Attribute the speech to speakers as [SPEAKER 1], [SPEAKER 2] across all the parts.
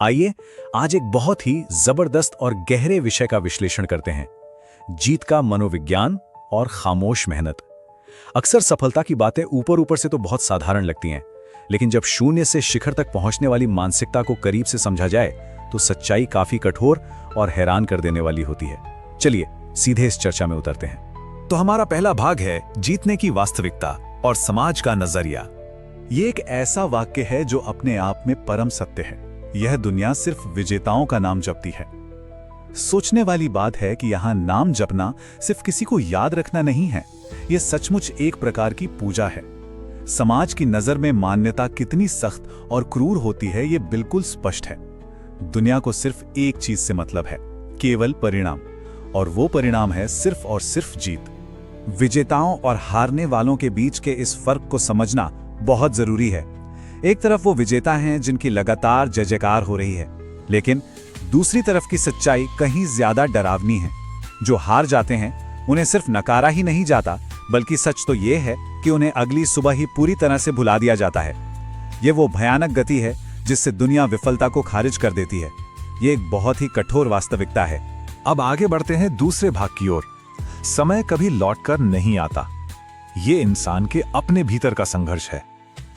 [SPEAKER 1] आइए आज एक बहुत ही जबरदस्त और गहरे विषय का विश्लेषण करते हैं। जीत का मनोविज्ञान और खामोश मेहनत। अक्सर सफलता की बातें ऊपर ऊपर से तो बहुत साधारण लगती हैं, लेकिन जब शून्य से शिखर तक पहुंचने वाली मानसिकता को करीब से समझा जाए तो सच्चाई काफी कठोर और हैरान कर देने वाली होती है। चलिए सीधे इस चर्चा में उतरते हैं। तो हमारा पहला भाग है जीतने की वास्तविकता और समाज का नजरिया।
[SPEAKER 2] ये एक ऐसा वाक्य है जो अपने आप में परम सत्य है। यह दुनिया सिर्फ विजेताओं का नाम जपती है। सोचने वाली बात है कि यहाँ नाम जपना सिर्फ किसी को याद रखना नहीं है, यह सचमुच एक प्रकार की पूजा है। समाज की नजर में मान्यता कितनी सख्त और क्रूर होती है, यह बिल्कुल स्पष्ट है। दुनिया को सिर्फ एक चीज से मतलब है, केवल परिणाम, और वो परिणाम है सिर्फ और सिर्फ जीत। विजेताओं और हारने वालों के बीच के इस फर्क को समझना बहुत जरूरी है। एक तरफ वो विजेता हैं जिनकी लगातार जय जयकार हो रही है, लेकिन दूसरी तरफ की सच्चाई कहीं ज्यादा डरावनी है। जो हार जाते हैं उन्हें सिर्फ नकारा ही नहीं जाता, बल्कि सच तो ये है कि उन्हें अगली सुबह ही पूरी तरह से भुला दिया जाता है। ये वो भयानक गति है जिससे दुनिया विफलता को खारिज कर देती है। ये एक बहुत ही कठोर वास्तविकता है।
[SPEAKER 1] अब आगे बढ़ते हैं दूसरे भाग की ओर। समय कभी लौटकर नहीं आता। ये इंसान के अपने भीतर का संघर्ष है।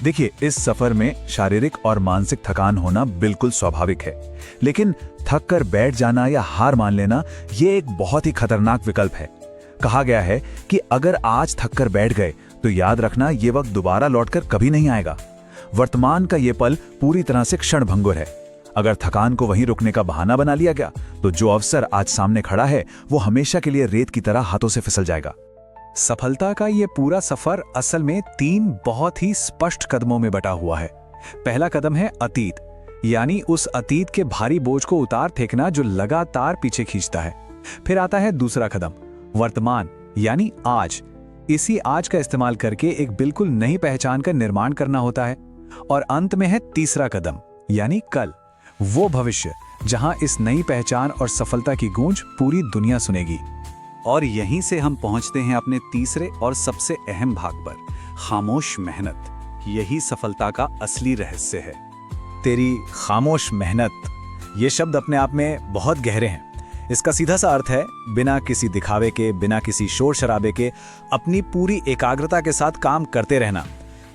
[SPEAKER 2] देखिए, इस सफर में शारीरिक और मानसिक थकान होना बिल्कुल स्वाभाविक है, लेकिन थक कर बैठ जाना या हार मान लेना ये एक बहुत ही खतरनाक विकल्प है। कहा गया है कि अगर आज थक कर बैठ गए तो याद रखना ये वक्त दोबारा लौटकर कभी नहीं आएगा। वर्तमान का ये पल पूरी तरह से क्षणभंगुर है। अगर थकान को वहीं रुकने का बहाना बना लिया गया तो जो अवसर आज सामने खड़ा है वो हमेशा के लिए रेत की तरह हाथों से फिसल जाएगा।
[SPEAKER 1] सफलता का ये पूरा सफर असल में 3 बहुत ही स्पष्ट कदमों में बटा हुआ है। पहला कदम है अतीत, यानी उस अतीत के भारी बोझ को उतार फेंकना जो लगातार पीछे खींचता है। फिर आता है दूसरा कदम, वर्तमान, यानी आज। इसी आज का इस्तेमाल करके एक बिल्कुल नई पहचान का निर्माण करना होता है। और अंत में है तीसरा कदम, यानी कल, वो भविष्य जहां इस नई पहचान और सफलता की गूंज पूरी दुनिया सुनेगी।
[SPEAKER 2] और यहीं से हम पहुंचते हैं अपने तीसरे और सबसे अहम भाग पर, खामोश मेहनत। यही सफलता का असली रहस्य है।
[SPEAKER 1] तेरी खामोश मेहनत, ये शब्द अपने आप में बहुत गहरे हैं। इसका सीधा सा अर्थ है बिना किसी दिखावे के, बिना किसी शोर शराबे के अपनी पूरी एकाग्रता के साथ काम करते रहना।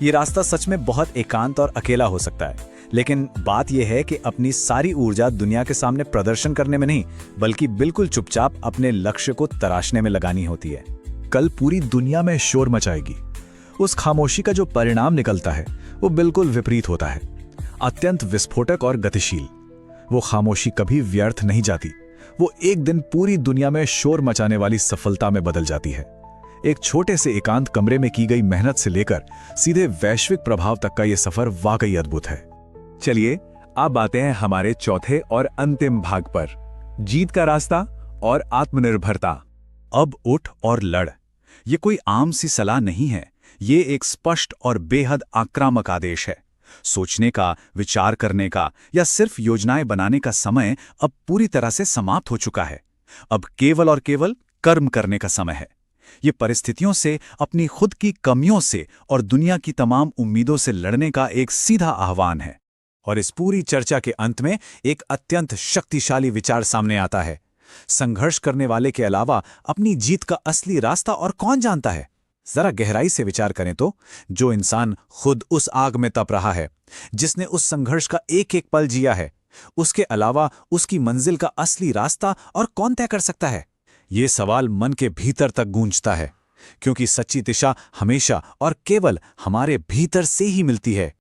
[SPEAKER 1] ये रास्ता सच में बहुत एकांत और अकेला हो सकता है, लेकिन बात यह है कि अपनी सारी ऊर्जा दुनिया के सामने प्रदर्शन करने में नहीं, बल्कि बिल्कुल चुपचाप अपने लक्ष्य को तराशने में लगानी होती है।
[SPEAKER 2] कल पूरी दुनिया में शोर मचाएगी। उस खामोशी का जो परिणाम निकलता है वो बिल्कुल विपरीत होता है, अत्यंत विस्फोटक और गतिशील। वो खामोशी कभी व्यर्थ नहीं जाती। वो एक दिन पूरी दुनिया में शोर मचाने वाली सफलता में बदल जाती है। एक छोटे से एकांत कमरे में की गई मेहनत से लेकर सीधे वैश्विक प्रभाव तक का यह सफर वाकई अद्भुत है। चलिए अब आते हैं हमारे चौथे और अंतिम भाग पर, जीत का रास्ता और आत्मनिर्भरता। अब उठ और लड़। ये कोई आम सी सलाह नहीं है, ये एक स्पष्ट और बेहद आक्रामक आदेश है। सोचने का, विचार करने का या सिर्फ योजनाएं बनाने का समय अब पूरी तरह से समाप्त हो चुका है। अब केवल और केवल कर्म करने का समय है। ये परिस्थितियों से, अपनी खुद की कमियों से और दुनिया की तमाम उम्मीदों से लड़ने का एक सीधा आह्वान है। और इस पूरी चर्चा के अंत में एक अत्यंत शक्तिशाली विचार सामने आता है। संघर्ष करने वाले के अलावा अपनी जीत का असली रास्ता और कौन जानता है? जरा गहराई से विचार करें तो जो इंसान खुद उस आग में तप रहा है, जिसने उस संघर्ष का एक एक पल जिया है, उसके अलावा उसकी मंजिल का असली रास्ता और कौन तय कर सकता है? ये सवाल मन के भीतर तक गूंजता है, क्योंकि सच्ची दिशा हमेशा और केवल हमारे भीतर से ही मिलती है।